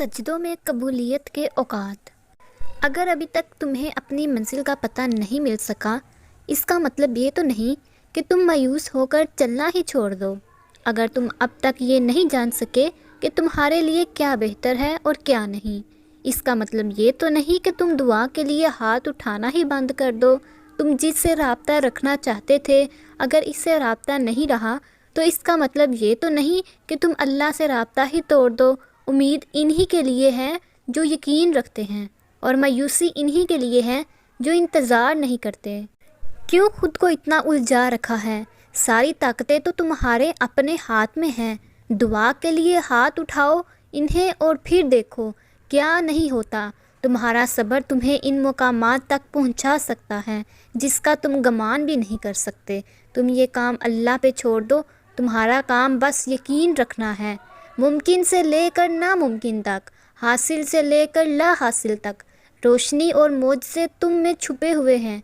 سجدوں میں قبولیت کے اوقات۔ اگر ابھی تک تمہیں اپنی منزل کا پتہ نہیں مل سکا، اس کا مطلب یہ تو نہیں کہ تم مایوس ہو کر چلنا ہی چھوڑ دو۔ اگر تم اب تک یہ نہیں جان سکے کہ تمہارے لیے کیا بہتر ہے اور کیا نہیں، اس کا مطلب یہ تو نہیں کہ تم دعا کے لیے ہاتھ اٹھانا ہی بند کر دو۔ تم جس سے رابطہ رکھنا چاہتے تھے، اگر اس سے رابطہ نہیں رہا تو اس کا مطلب یہ تو نہیں کہ تم اللہ سے رابطہ ہی توڑ دو۔ امید انہی کے لیے ہے جو یقین رکھتے ہیں، اور مایوسی انہی کے لیے ہے جو انتظار نہیں کرتے۔ کیوں خود کو اتنا الجھا رکھا ہے؟ ساری طاقتیں تو تمہارے اپنے ہاتھ میں ہیں۔ دعا کے لیے ہاتھ اٹھاؤ انہیں اور پھر دیکھو کیا نہیں ہوتا۔ تمہارا صبر تمہیں ان مقامات تک پہنچا سکتا ہے جس کا تم گمان بھی نہیں کر سکتے۔ تم یہ کام اللہ پہ چھوڑ دو، تمہارا کام بس یقین رکھنا ہے۔ ممکن سے لے کر ناممکن تک، حاصل سے لے کر لا حاصل تک، روشنی اور معجزے تم میں چھپے ہوئے ہیں،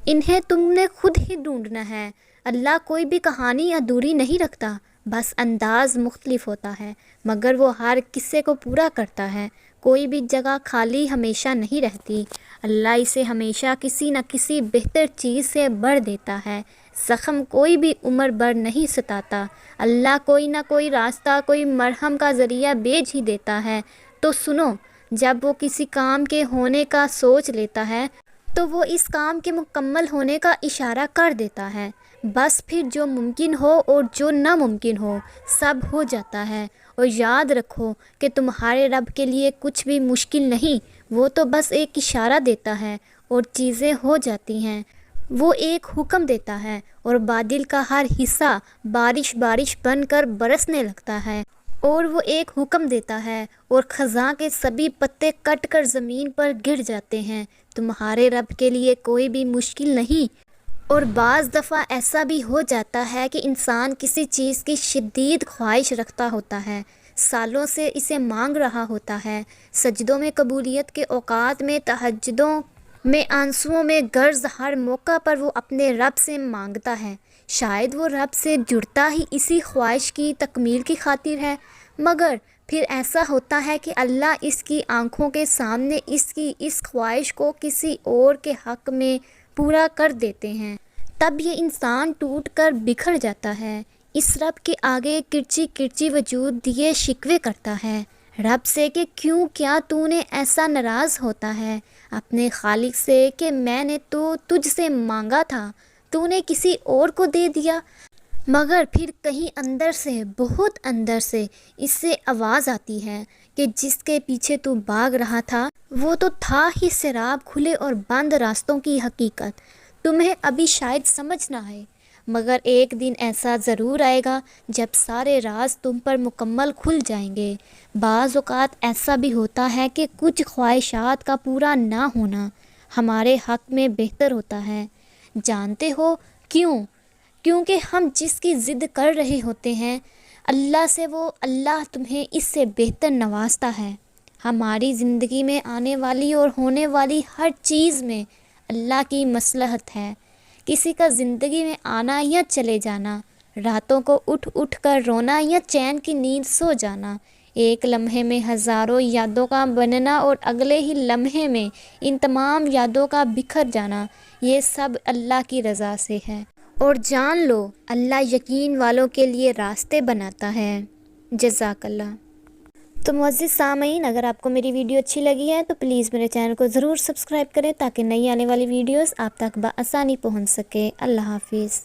انہیں تم نے خود ہی ڈھونڈنا ہے۔ اللہ کوئی بھی کہانی ادھوری نہیں رکھتا، بس انداز مختلف ہوتا ہے، مگر وہ ہر قصے کو پورا کرتا ہے۔ کوئی بھی جگہ خالی ہمیشہ نہیں رہتی، اللہ اسے ہمیشہ کسی نہ کسی بہتر چیز سے بھر دیتا ہے۔ زخم کوئی بھی عمر بھر نہیں ستاتا، اللہ کوئی نہ کوئی راستہ، کوئی مرہم کا ذریعہ بھیج ہی دیتا ہے۔ تو سنو، جب وہ کسی کام کے ہونے کا سوچ لیتا ہے تو وہ اس کام کے مکمل ہونے کا اشارہ کر دیتا ہے۔ بس پھر جو ممکن ہو اور جو ناممکن ہو، سب ہو جاتا ہے۔ اور یاد رکھو کہ تمہارے رب کے لیے کچھ بھی مشکل نہیں، وہ تو بس ایک اشارہ دیتا ہے اور چیزیں ہو جاتی ہیں۔ وہ ایک حکم دیتا ہے اور بادل کا ہر حصہ بارش بارش بن کر برسنے لگتا ہے، اور وہ ایک حکم دیتا ہے اور خزاں کے سبھی پتے کٹ کر زمین پر گر جاتے ہیں۔ تمہارے رب کے لیے کوئی بھی مشکل نہیں۔ اور بعض دفعہ ایسا بھی ہو جاتا ہے کہ انسان کسی چیز کی شدید خواہش رکھتا ہوتا ہے، سالوں سے اسے مانگ رہا ہوتا ہے۔ سجدوں میں قبولیت کے اوقات میں، تہجدوں میں، آنسوؤں میں، غرض ہر موقع پر وہ اپنے رب سے مانگتا ہے۔ شاید وہ رب سے جڑتا ہی اسی خواہش کی تکمیل کی خاطر ہے، مگر پھر ایسا ہوتا ہے کہ اللہ اس کی آنکھوں کے سامنے اس کی اس خواہش کو کسی اور کے حق میں پورا کر دیتے ہیں۔ تب یہ انسان ٹوٹ کر بکھر جاتا ہے، اس رب کے آگے کرچی کرچی وجود دیے شکوے کرتا ہے رب سے کہ کیوں، کیا تو نے ایسا ناراض ہوتا ہے اپنے خالق سے کہ میں نے تو تجھ سے مانگا تھا، تو نے کسی اور کو دے دیا۔ مگر پھر کہیں اندر سے، بہت اندر سے اس سے آواز آتی ہے کہ جس کے پیچھے تو بھاگ رہا تھا وہ تو تھا ہی سراب کھلے اور بند راستوں کی حقیقت۔ تمہیں ابھی شاید سمجھ نہ آئے، مگر ایک دن ایسا ضرور آئے گا جب سارے راز تم پر مکمل کھل جائیں گے۔ بعض اوقات ایسا بھی ہوتا ہے کہ کچھ خواہشات کا پورا نہ ہونا ہمارے حق میں بہتر ہوتا ہے۔ جانتے ہو کیوں؟ کیونکہ ہم جس کی ضد کر رہے ہوتے ہیں اللہ سے، وہ اللہ تمہیں اس سے بہتر نوازتا ہے۔ ہماری زندگی میں آنے والی اور ہونے والی ہر چیز میں اللہ کی مصلحت ہے۔ کسی کا زندگی میں آنا یا چلے جانا، راتوں کو اٹھ اٹھ کر رونا یا چین کی نیند سو جانا، ایک لمحے میں ہزاروں یادوں کا بننا اور اگلے ہی لمحے میں ان تمام یادوں کا بکھر جانا، یہ سب اللہ کی رضا سے ہے۔ اور جان لو اللہ یقین والوں کے لیے راستے بناتا ہے۔ جزاک اللہ۔ تو معزز سامعین، اگر آپ کو میری ویڈیو اچھی لگی ہے تو پلیز میرے چینل کو ضرور سبسکرائب کریں تاکہ نئی آنے والی ویڈیوز آپ تک بآسانی پہنچ سکے۔ اللہ حافظ۔